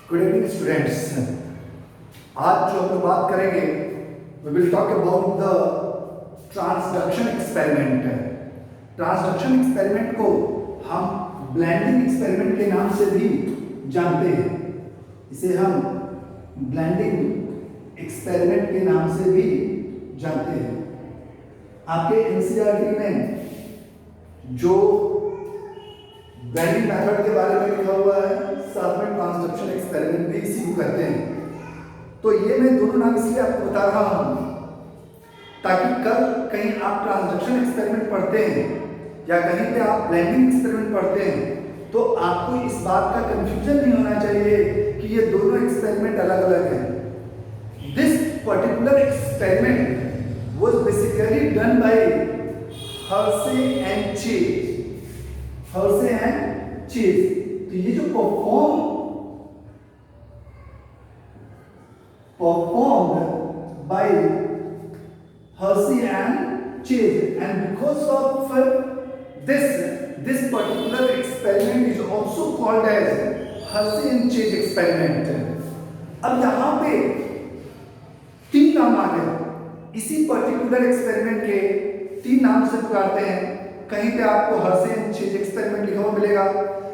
Good evening students. आज जो हम लोग बात करेंगे we will talk about the transduction experiment. Transduction experiment को हम ब्लेंडिंग एक्सपेरिमेंट के नाम से भी जानते हैं। इसे हम ब्लेंडिंग एक्सपेरिमेंट के नाम से भी जानते हैं। आपके एनसीईआरटी में जो ब्लेंडिंग मेथड के बारे में लिखा हुआ है, साथ में ट्रांसडक्शन एक्सपेरिमेंट भी इसी को करते हैं। तो ये मैं दोनों नाम इसलिए आपको बता रहा हूँ ताकि कल कहीं आप ट्रांसडक्शन एक्सपेरिमेंट पढ़ते हैं या कहीं पे आप ब्लेंडिंग एक्सपेरिमेंट पढ़ते हैं तो आपको इस बात का कंफ्यूजन नहीं होना चाहिए कि ये दोनों एक्सपेरिमेंट अलग अलग हैं। This particular experiment was basically done by Hershey and chase. Hershey and chase. तो ये जो performed by Hershey and Chase, and because of this particular experiment is also called as Hershey and Chase experiment। अब यहाँ पे तीन नाम आ गए इसी पर्टिकुलर एक्सपेरिमेंट के, तीन नाम से पुकारते हैं। कहीं पे आपको हर्शे एंड चेज एक्सपेरिमेंट लिखा हुआ मिलेगा,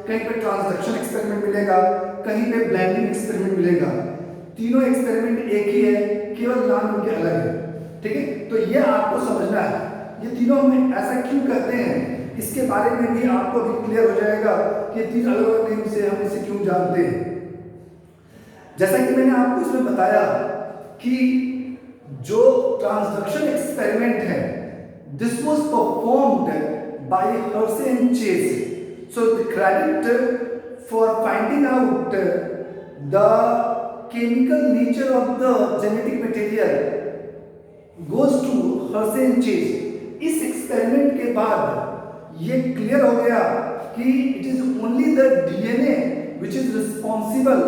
कहीं पे ट्रांसडक्शन एक्सपेरिमेंट मिलेगा, कहीं पे ब्लेंडिंग एक्सपेरिमेंट मिलेगा। तीनों एक्सपेरिमेंट एक ही है, केवल नाम उनके अलग है। ठीक है, तो ये आपको समझना है ये तीनों हम ऐसा क्यों करते हैं, इसके बारे में भी आपको भी क्लियर हो जाएगा कि ये तीन अलग अलग नेम से हम इसे क्यों जानते हैं। जैसा कि मैंने आपको इसमें बताया कि जो ट्रांसडक्शन एक्सपेरिमेंट है this was performed by Hershey and Chase. So the credit for finding out the chemical nature of the genetic material goes to Hershey and Chase। इस एक्सपेरिमेंट के बाद ये क्लियर हो गया कि it is only the DNA which is responsible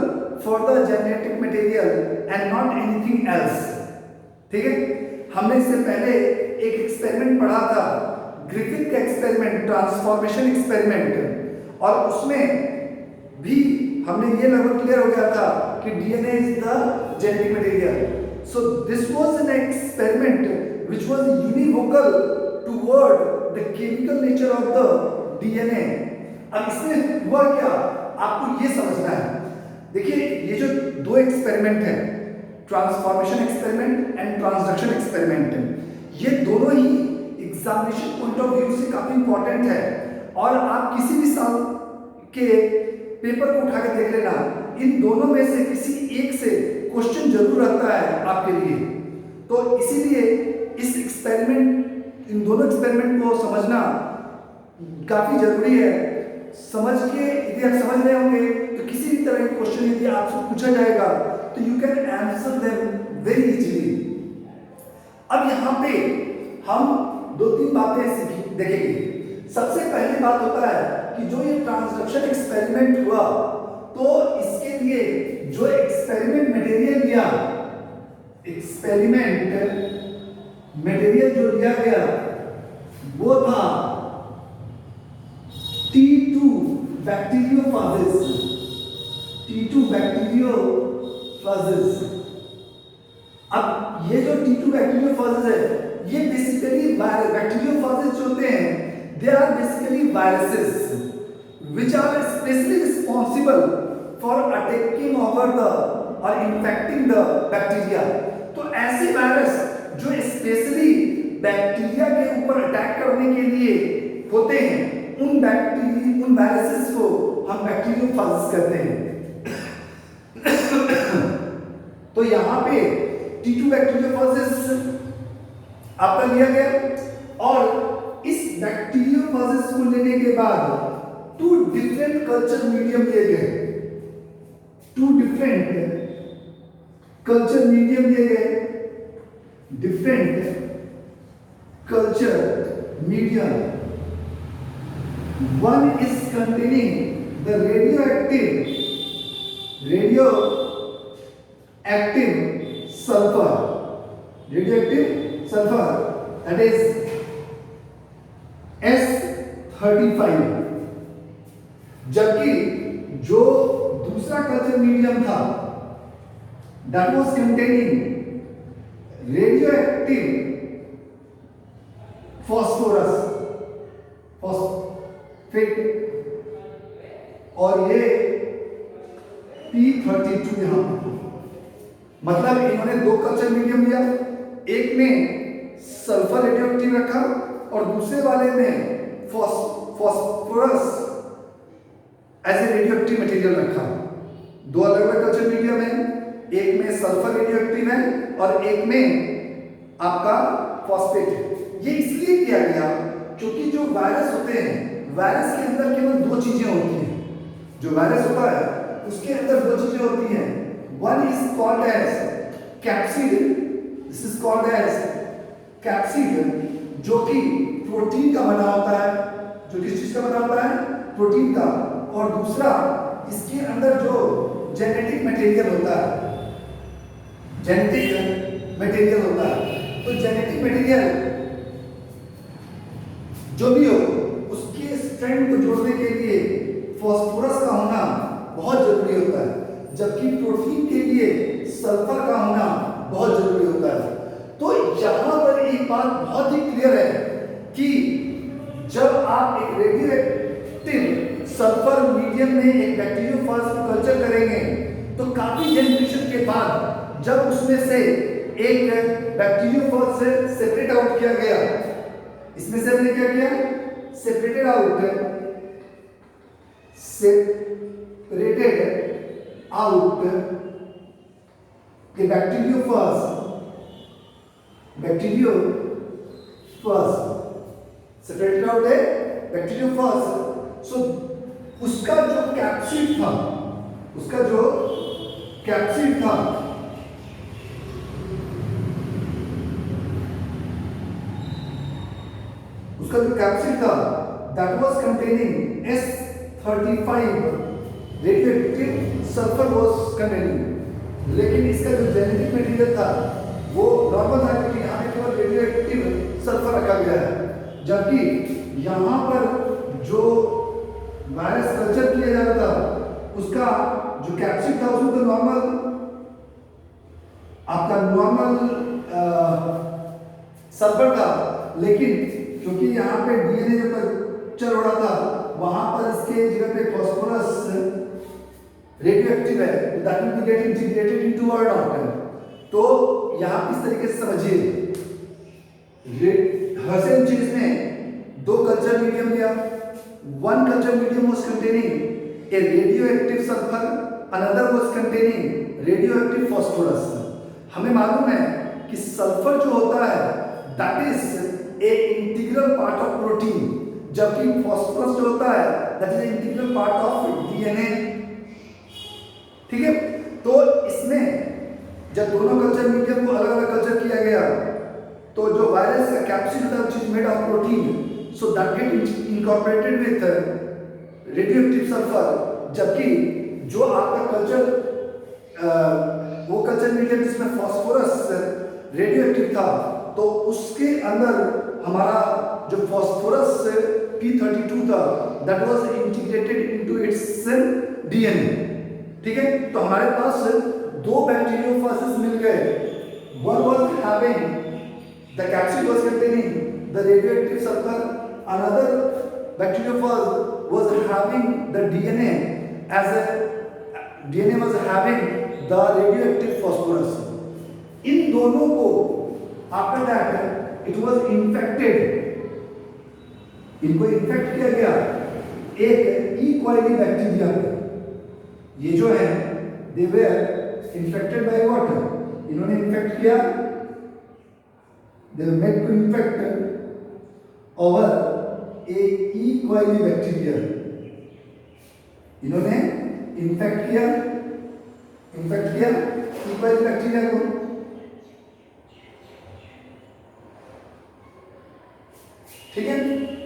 for the genetic material and not anything else। ठीक है, हमने इससे पहले एक एक्सपेरिमेंट पढ़ा था ग्रिफिथ का एक्सपेरिमेंट, ट्रांसफॉर्मेशन एक्सपेरिमेंट, और उसमें भी हमने ये लगभग क्लियर हो गया था कि DNA is the genetic material. So this was an experiment which was univocal toward the chemical nature of the DNA. अब इसमें हुआ क्या, आपको ये समझना है। देखिए ये जो दो एक्सपेरिमेंट हैं, transformation experiment and transduction experiment, ये दोनों ही एग्जामिनेशन पॉइंट ऑफ व्यू से काफी इंपॉर्टेंट है। और आप किसी भी साल के पेपर को उठा के देख लेना, इन दोनों में से किसी एक से क्वेश्चन जरूर आता है आपके लिए। तो इसीलिए इस एक्सपेरिमेंट, इन दोनों एक्सपेरिमेंट को समझना काफी जरूरी है। समझ के यदि आप समझ रहे होंगे तो किसी भी तरह के क्वेश्चन यदि आपसे पूछा जाएगा तो you can answer them very easily. अब यहाँ पे हम दो तीन बातें देखेंगे। सबसे पहली बात होता है कि जो ये ट्रांसडक्शन एक्सपेरिमेंट हुआ तो इसके लिए जो एक्सपेरिमेंट मटेरियल लिया, एक्सपेरिमेंट मटेरियल जो लिया गया वो था T2 बैक्टीरियोफाजेस। T2 बैक्टीरियोफाजेस। अब ये जो T2 बैक्टीरियोफाजेस है ये बेसिकली बैक्टीरियोफाजेस जो होते हैं they are basically viruses which are specially responsible for attacking over the और इन्फेक्टिंग द बैक्टीरिया। तो ऐसे वायरस जो स्पेशली बैक्टीरिया के ऊपर अटैक करने के लिए होते हैं, उन वायरसेस को हम बैक्टीरियोफाजेस कहते हैं। तो यहाँ पे T2 बैक्टीरियोफाजेस आपका लिया गया और इस बैक्टीरियोफाजेस को लेने के बाद टू डिफरेंट कल्चर मीडियम लिए गए। टू डिफरेंट कल्चर मीडियम लिए गए। Different culture medium, one is containing the radioactive sulphur, radioactive sulfur, that is S35, जबकि जो दूसरा कल्चर मीडियम था that was containing radioactive phosphorus phosphate और ये P32 यहां, मतलब इन्होंने दो कल्चर मीडियम लिया, एक में सल्फर रेडियोएक्टिव रखा और दूसरे वाले में phosphorus as a radioactive material रखा। दो अलग अलग कल्चर मीडियम है, एक में सल्फर रेडियोएक्टिव है और एक में आपका फॉस्फेट है। ये इसलिए किया गया क्योंकि जो वायरस होते हैं, वायरस के अंदर केवल दो चीजें होती हैं। जो वायरस होता है उसके अंदर दो चीजें होती हैं, one is called as capsid, this is called as capsid, जो कि प्रोटीन का बना होता है, जो किस चीज का बना होता है, प्रोटीन का, और दूसरा इसके अंदर जो जेनेटिक मटेरियल होता है, जेनेटिक मटेरियल होता है। तो जेनेटिक मटेरियल जो भी हो उसके स्ट्रैंड को जोड़ने के लिए फास्फोरस का होना बहुत जरूरी होता है, जबकि प्रोटीन के लिए सल्फर का होना बहुत जरूरी होता है। तो यहां पर एक बात बहुत ही क्लियर है कि जब आप एक रेडियोएक्टिव सल्फर मीडियम में एक बैक्टीरियोफाज को कल्चर करेंगे तो काफी जनरेशन के बाद जब उसमें से एक बैक्टीरियोफाज से सेपरेट आउट किया गया, इसमें से हमने क्या किया, separated out the bacteriophage separated out the bacteriophage। so उसका जो कैप्सिड था, उसका जो कैप्सिड था that was containing S35 radioactive sulphur was containing, लेकिन इसका जो जेनेटिक मटेरियल था वो नॉर्मल था क्योंकि यहाँ पे केवल रेडियोएक्टिव सल्फर रखा गया है, जबकि यहाँ पर जो वायरस कल्चर किया जा रहा था उसका जो कैप्सिड था उसमें तो नॉर्मल आपका नॉर्मल सल्फर था, लेकिन क्योंकि यहाँ पे डीएनए जो चल रहा था वहां पर इसके जगह पे फास्फोरस रेडियोएक्टिव है, that will be get integrated into our doctor. तो यहां इस तरीके से समझिए, हर सेम चीज में दो कल्चर मीडियम लिया, one culture medium was containing A radioactive sulphur, another was containing radioactive phosphorus. हमें मालूम है कि सल्फर जो होता है that is a integral part of protein, जबकि फास्फोरस जो होता है that is integral part of DNA. ठीक है, तो इसमें जब दोनों कल्चर मीडियम को अलग अलग कल्चर किया गया तो जो वायरस का कैप्सिड था which is made of protein, so that get incorporated with radioactive sulphur, जबकि जो आपका कल्चर वो कल्चर मीडियम जिसमें फास्फोरस रेडियोएक्टिव था तो उसके अंदर हमारा जो फास्फोरस P32 था that was integrated into its DNA. ठीक है, तो हमारे पास दो बैक्टीरियोफाजेस मिल गए, one was having the capsid was containing the radioactive sulphur, another bacteriophage was having the DNA as a DNA was having the radioactive phosphorus. इन दोनों को after that it was infected, इनको इन्फेक्ट किया गया एक E coli bacteria. ये जो है they were infected by what, इन्होंने इन्फेक्ट किया, they were made to infect over a E coli bacteria. इन्होंने इन्फेक्ट किया ई कॉली बैक्टीरिया को। ठीक है,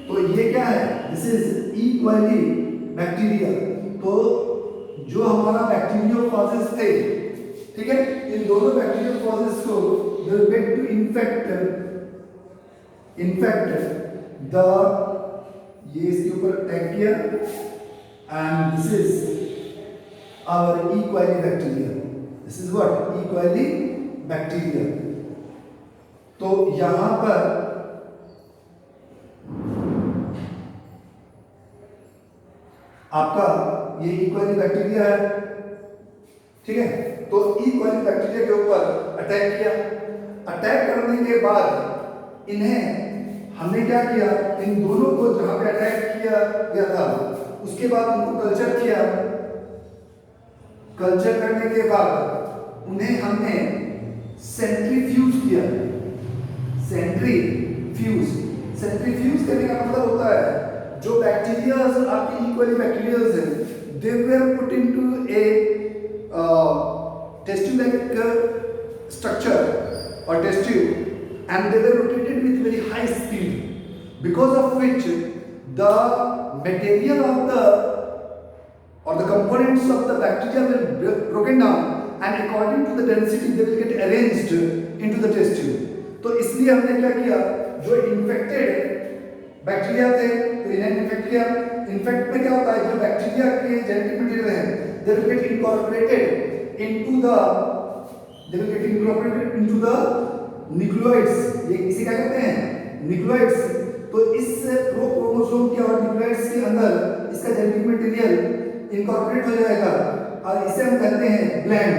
तो ये क्या है, this is E coli bacteria. तो जो हमारा बैक्टीरियोफाजेस थे, ठीक है, इन दोनों बैक्टीरियोफाजेस को they will get to infect the, ये इसके ऊपर टैग किया, and this is our E. coli bacteria. This is what E. coli bacteria. तो यहां पर आपका ये E. coli बैक्टीरिया है, ठीक है। तो E. coli बैक्टीरिया के ऊपर अटैक किया। अटैक करने के बाद इन्हें हमने क्या किया, इन दोनों को जहां पे अटैक किया गया था उसके बाद उनको कल्चर किया। कल्चर करने के बाद उन्हें हमने सेंट्रीफ्यूज किया। सेंट्रीफ्यूज करने का मतलब होता है जो बैक्टीरियाज आपकी E. coli बैक्टीरियाज है, they were put into a test tube like structure or test tube, and they were rotated with very high speed, because of which the material of the or the components of the bacteria will be broken down, and according to the density they will get arranged into the test tube. तो इसलिए हमने क्या किया, जो infected bacteria थे तो इन्हें infect किया। इन्फेक्ट में क्या होता है, जो बैक्टीरिया के जेनेटिक मटेरियल है they will get incorporated into the nucleoids. ये इसे क्या कहते हैं, न्यूक्लियोइड्स। तो इस प्रोक्रोमोसोम के और न्यूक्लियोइड्स के अंदर इसका जेनेटिक मटेरियल इनकॉर्पोरेट हो जाएगा और इसे हम कहते हैं ब्लेंड।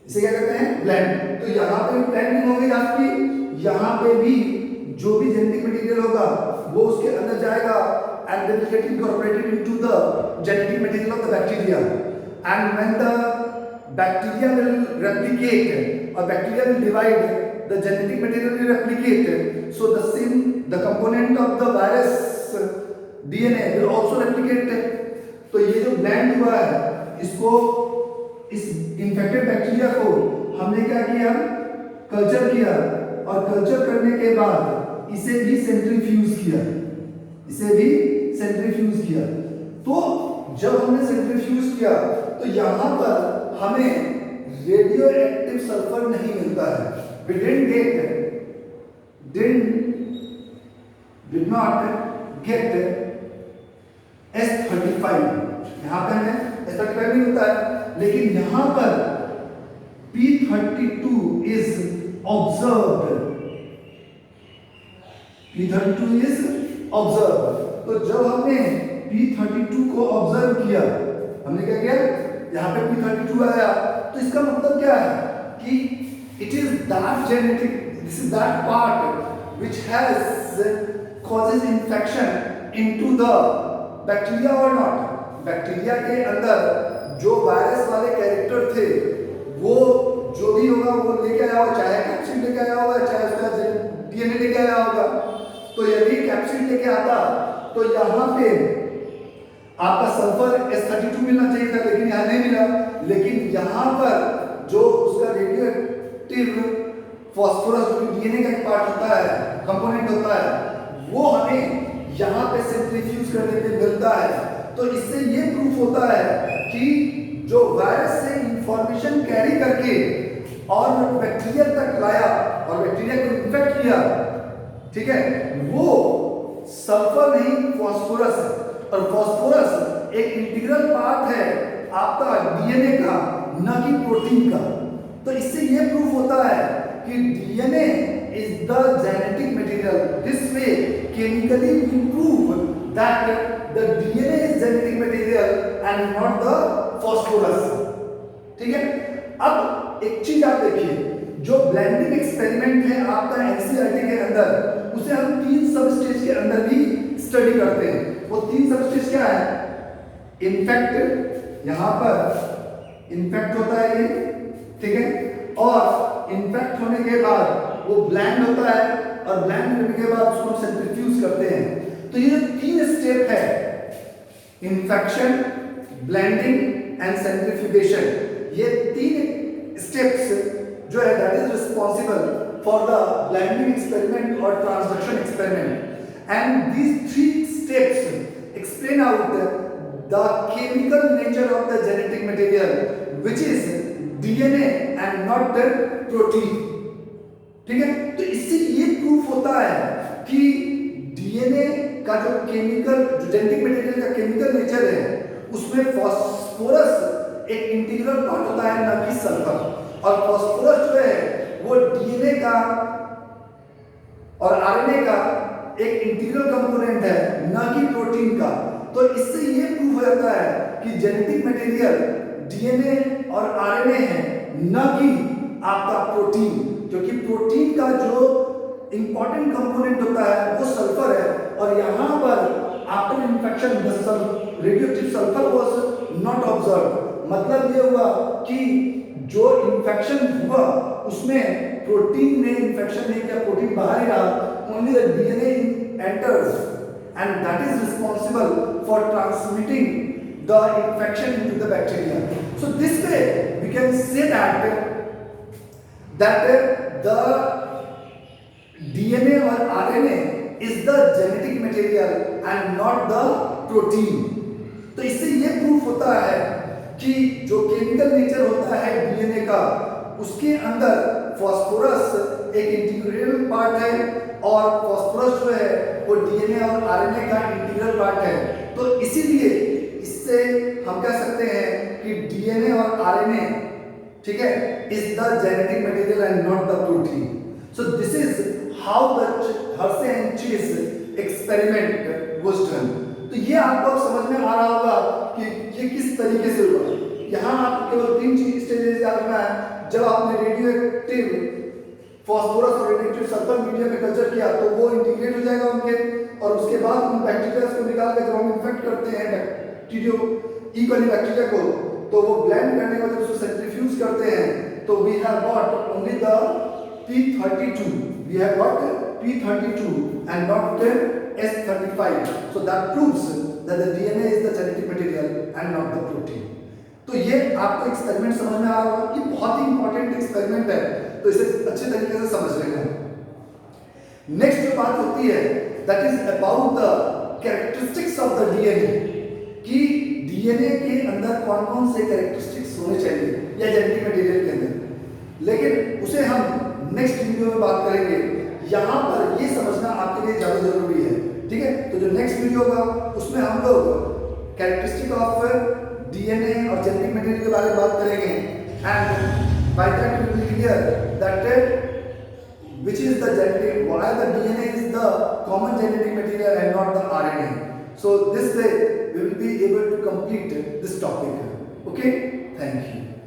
इसे क्या कहते हैं, ब्लेंड। तो यहाँ पे ब्लेंडिंग हो गई आपकी, यहाँ पे भी जो भी जेनेटिक मटेरियल होगा वो उसके अंदर जाएगा and they will get incorporated into the genetic material of the bacteria, and when the bacteria will replicate or bacteria will divide, the genetic material will replicate, so the component of the virus DNA will also replicate। तो ये जो blend हुआ है इसको, इस infected bacteria को हमने क्या किया, कल्चर किया, और कल्चर करने के बाद इसे भी सेंट्रीफ्यूज किया। तो जब हमने सेंट्रीफ्यूज किया तो यहां पर हमें रेडियो एक्टिव सल्फर नहीं मिलता है। We did not get S35। यहां पर हमें S35 नहीं मिलता है, लेकिन यहां पर P32 is observed। तो जब हमने P32 को ऑब्जर्व किया, हमने क्या किया, यहाँ पे P32 आया, तो इसका मतलब क्या है कि it is that genetic, this is that part which causes infection into the bacteria or not। Bacteria के अंदर जो वायरस वाले कैरेक्टर थे वो जो भी होगा वो लेके आया होगा, चाहे कैप्सिड लेके आया होगा, चाहे उसका DNA लेके आया होगा। तो यदि कैप्सिड लेके आता तो यहाँ पे आपका सल्फर S32 मिलना चाहिए था, लेकिन यहाँ नहीं मिला। लेकिन यहाँ पर जो उसका रेडियोएक्टिव फास्फोरस जो DNA का एक पार्ट होता है, कंपोनेंट होता है, वो हमें यहाँ पे सेंट्रीफ्यूज करने पे मिलता है। तो इससे ये प्रूफ होता है कि जो वायरस से इंफॉर्मेशन कैरी करके और बैक्टीरिया तक लाया और बैक्टीरिया को इन्फेक्ट किया, ठीक है, वो सल्फर नहीं फास्फोरस है। और फास्फोरस एक इंटीग्रल पार्ट है आपका DNA का, न कि प्रोटीन का। तो इससे ये प्रूफ होता है कि DNA is the genetic material। This way chemically we prove that the DNA is genetic material and not the phosphorus। ठीक है। अब एक चीज आप देखिए, जो ब्लेंडिंग एक्सपेरिमेंट है आपका NCERT के अंदर, उसे हम 3 सब स्टेज के अंदर भी स्टडी करते हैं। वो 3 सब स्टेज क्या है, इन्फेक्ट, यहाँ पर इन्फेक्ट होता है ये, ठीक है, और इन्फेक्ट होने के बाद वो ब्लेंड होता है, और ब्लेंड होने के बाद उसको हम सेंट्रीफ्यूज करते हैं। तो ये जो 3 स्टेप है, इन्फेक्शन, ब्लेंडिंग एंड सेंट्रीफ्यूगेशन, ये 3 स्टेप्स जो है that is responsible for the blending experiment और transduction experiment. And these 3 steps explain out the chemical nature of the genetic material which is DNA and not the protein. ठीक है। तो इससे ये proof होता है कि DNA का जो केमिकल, जो जेनेटिक मटेरियल का केमिकल नेचर है, उसमें फास्फोरस एक इंटीग्रल पार्ट होता है, न कि सल्फर। और फास्फोरस जो है वो डीएनए का और आरएनए का एक इंटीग्रल कंपोनेंट है, न कि प्रोटीन का। तो इससे ये प्रूव हो जाता है कि जेनेटिक मटेरियल डीएनए और आरएनए है, न कि आपका प्रोटीन, क्योंकि प्रोटीन का जो इंपॉर्टेंट कंपोनेंट होता है वो सल्फर है। और यहाँ पर after infection radioactive sulphur was not observe. मतलब ये हुआ कि जो इन्फेक्शन हुआ उसमें प्रोटीन ने इन्फेक्शन नहीं किया, प्रोटीन बाहर ही रहा, only the DNA enters and that is responsible for transmitting the infection into the bacteria. So this way we can say that the DNA or RNA is the genetic material and not the protein। तो इससे ये proof होता है कि जो chemical nature होता है DNA का, उसके अंदर फास्फोरस एक इंटीग्रल पार्ट है और फास्फोरस जो है वो डीएनए और आरएनए का इंटीग्रल पार्ट है। तो इसीलिए इससे हम कह सकते हैं कि डीएनए और आरएनए, ठीक है, is the genetic material and not the protein। So this is how the Hersey and Chase experiment was done। तो ये आपको समझ में आ रहा होगा कि ये किस तरीके से हुआ। यहाँ आपको केवल 3 स्टेजेस याद रखना है। जब आपने रेडियोएक्टिव फास्फोरस और रेडियोएक्टिव सल्फर मीडिया में कल्चर किया तो वो इंटीग्रेट हो जाएगा उनके, और उसके बाद उन बैक्टीरिया को निकाल कर जब हम इन्फेक्ट करते हैं बैक्टीरियो ई कॉली बैक्टीरिया को, तो वो ब्लेंड करने के बाद उसको सेंट्रीफ्यूज करते हैं, तो we have got only the P32, we have got P32 and not S35। so that proves that the DNA is the genetic material and not the protein। तो ये आपको एक्सपेरिमेंट समझ में आ रहा होगा कि बहुत ही इंपॉर्टेंट एक्सपेरिमेंट है, तो इसे अच्छे तरीके से समझ लेना। नेक्स्ट जो बात होती है that is about the characteristics of the DNA, कि डीएनए के अंदर कौन कौन से कैरेक्टरिस्टिक्स होने चाहिए या जेनेटिक मटेरियल के अंदर, लेकिन उसे हम नेक्स्ट वीडियो में बात करेंगे। यहाँ पर ये समझना आपके लिए ज़्यादा जरूरी है, ठीक है। तो जो नेक्स्ट वीडियो होगा उसमें हम लोग कैरेक्टरिस्टिक ऑफ डीएनए और जेनेटिक मटेरियल के बारे में बात करेंगे, and by that we will clear that which is the genetic, why the DNA is the common genetic material and not the RNA। So this way we will be able to complete this topic। Okay, thank you।